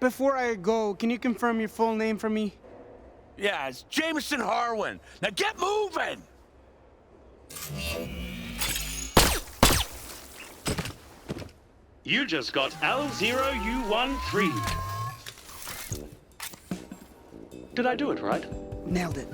Before I go, can you confirm your full name for me? Yeah, it's Jameson Harwin. Now get moving! You just got L0U13. Did I do it right? Nailed it.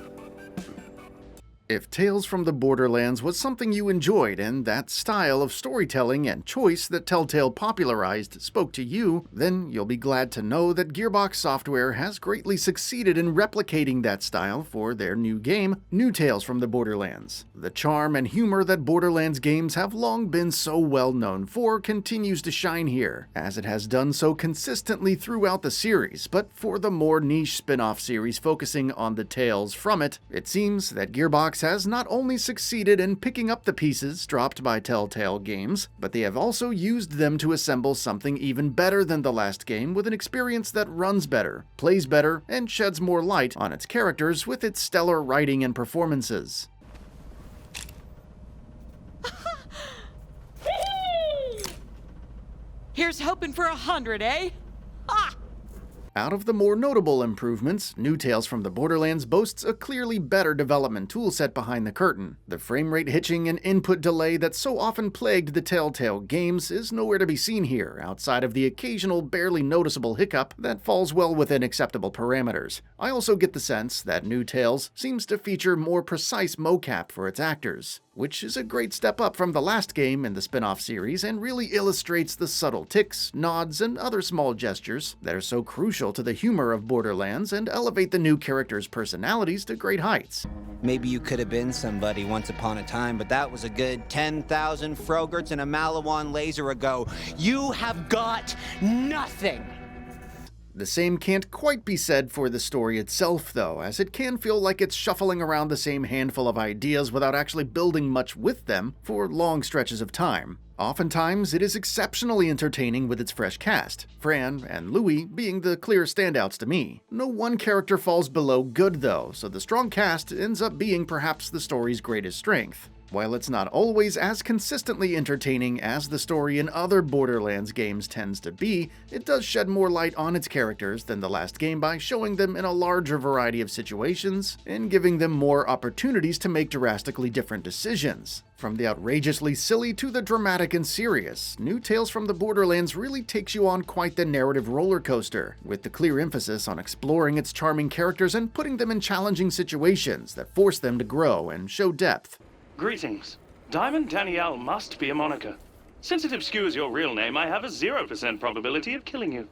If Tales from the Borderlands was something you enjoyed and that style of storytelling and choice that Telltale popularized spoke to you, then you'll be glad to know that Gearbox Software has greatly succeeded in replicating that style for their new game, New Tales from the Borderlands. The charm and humor that Borderlands games have long been so well known for continues to shine here, as it has done so consistently throughout the series, but for the more niche spin-off series focusing on the tales from it, it seems that Gearbox has not only succeeded in picking up the pieces dropped by Telltale games, but they have also used them to assemble something even better than the last game with an experience that runs better, plays better, and sheds more light on its characters with its stellar writing and performances. Here's hoping for 100, eh? Ha! Out of the more notable improvements, New Tales from the Borderlands boasts a clearly better development toolset behind the curtain. The frame rate hitching and input delay that so often plagued the Telltale games is nowhere to be seen here, outside of the occasional barely noticeable hiccup that falls well within acceptable parameters. I also get the sense that New Tales seems to feature more precise mocap for its actors, which is a great step up from the last game in the spin-off series and really illustrates the subtle ticks, nods, and other small gestures that are so crucial to the humor of Borderlands and elevate the new characters' personalities to great heights. Maybe you could have been somebody once upon a time, but that was a good 10,000 Frogerts and a Malawan laser ago. You have got nothing! The same can't quite be said for the story itself, though, as it can feel like it's shuffling around the same handful of ideas without actually building much with them for long stretches of time. Oftentimes, it is exceptionally entertaining with its fresh cast, Fran and Louis being the clear standouts to me. No one character falls below good, though, so the strong cast ends up being perhaps the story's greatest strength. While it's not always as consistently entertaining as the story in other Borderlands games tends to be, it does shed more light on its characters than the last game by showing them in a larger variety of situations and giving them more opportunities to make drastically different decisions. From the outrageously silly to the dramatic and serious, New Tales from the Borderlands really takes you on quite the narrative roller coaster, with the clear emphasis on exploring its charming characters and putting them in challenging situations that force them to grow and show depth. Greetings. Diamond Danielle must be a moniker. Since it obscures your real name, I have a 0% probability of killing you.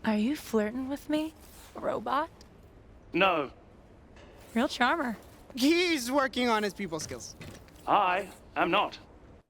Are you flirting with me, robot? No, Real charmer. He's working on his people skills. I am not.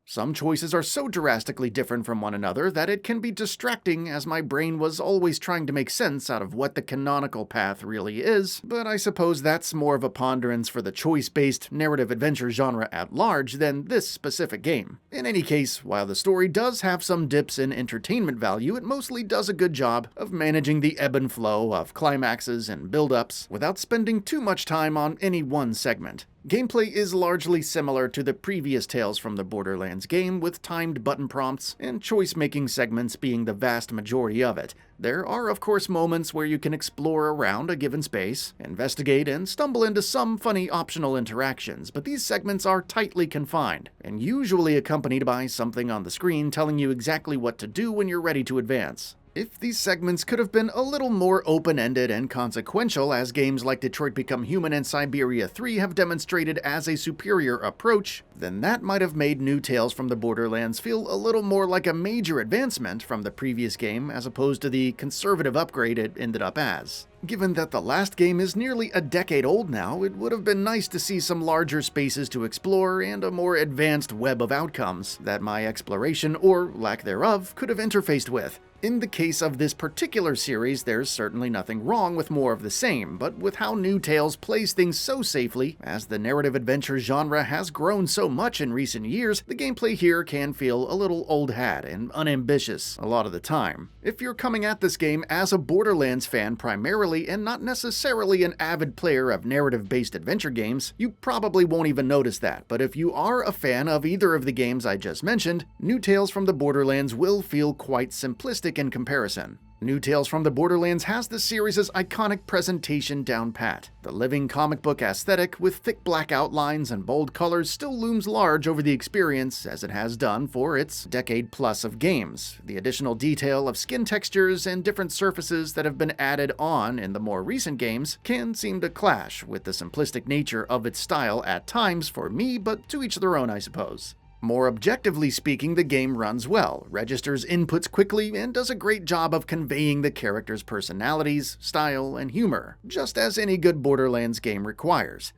Some choices are so drastically different from one another that it can be distracting, as my brain was always trying to make sense out of what the canonical path really is, but I suppose that's more of a ponderance for the choice-based narrative adventure genre at large than this specific game. In any case, while the story does have some dips in entertainment value, it mostly does a good job of managing the ebb and flow of climaxes and build-ups without spending too much time on any one segment. Gameplay is largely similar to the previous Tales from the Borderlands game, with timed button prompts and choice-making segments being the vast majority of it. There are of course moments where you can explore around a given space, investigate, and stumble into some funny optional interactions, but these segments are tightly confined, and usually accompanied by something on the screen telling you exactly what to do when you're ready to advance. If these segments could have been a little more open-ended and consequential, as games like Detroit Become Human and Siberia 3 have demonstrated as a superior approach, then that might have made New Tales from the Borderlands feel a little more like a major advancement from the previous game as opposed to the conservative upgrade it ended up as. Given that the last game is nearly a decade old now, it would have been nice to see some larger spaces to explore and a more advanced web of outcomes that my exploration, or lack thereof, could have interfaced with. In the case of this particular series, there's certainly nothing wrong with more of the same, but with how New Tales plays things so safely, as the narrative adventure genre has grown so much in recent years, the gameplay here can feel a little old hat and unambitious a lot of the time. If you're coming at this game as a Borderlands fan primarily and not necessarily an avid player of narrative-based adventure games, you probably won't even notice that, but if you are a fan of either of the games I just mentioned, New Tales from the Borderlands will feel quite simplistic in comparison. New Tales from the Borderlands has the series' iconic presentation down pat. The living comic book aesthetic with thick black outlines and bold colors still looms large over the experience, as it has done for its decade plus of games. The additional detail of skin textures and different surfaces that have been added on in the more recent games can seem to clash with the simplistic nature of its style at times for me, but to each their own, I suppose. More objectively speaking, the game runs well, registers inputs quickly, and does a great job of conveying the characters' personalities, style, and humor, just as any good Borderlands game requires.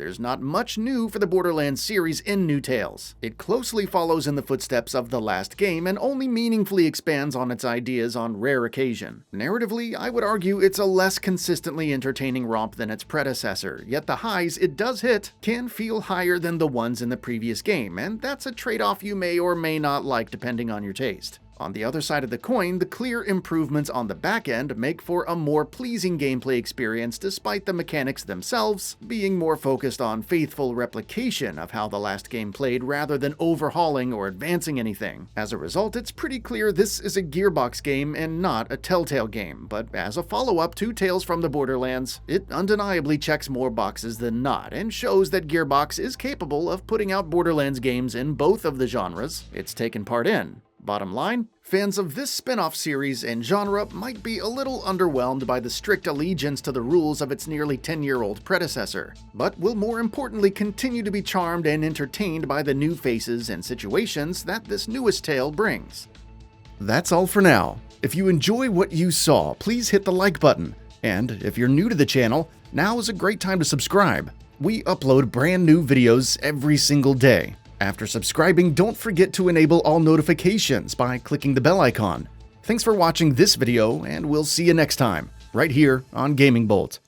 There's not much new for the Borderlands series in New Tales. It closely follows in the footsteps of the last game and only meaningfully expands on its ideas on rare occasion. Narratively, I would argue it's a less consistently entertaining romp than its predecessor, yet the highs it does hit can feel higher than the ones in the previous game, and that's a trade-off you may or may not like depending on your taste. On the other side of the coin, the clear improvements on the back end make for a more pleasing gameplay experience despite the mechanics themselves being more focused on faithful replication of how the last game played rather than overhauling or advancing anything. As a result, it's pretty clear this is a Gearbox game and not a Telltale game, but as a follow-up to Tales from the Borderlands, it undeniably checks more boxes than not and shows that Gearbox is capable of putting out Borderlands games in both of the genres it's taken part in. Bottom line, fans of this spin-off series and genre might be a little underwhelmed by the strict allegiance to the rules of its nearly 10-year-old predecessor, but will more importantly continue to be charmed and entertained by the new faces and situations that this newest tale brings. That's all for now. If you enjoy what you saw, please hit the like button, and if you're new to the channel, now is a great time to subscribe. We upload brand new videos every single day. After subscribing, don't forget to enable all notifications by clicking the bell icon. Thanks for watching this video, and we'll see you next time, right here on Gaming Bolt.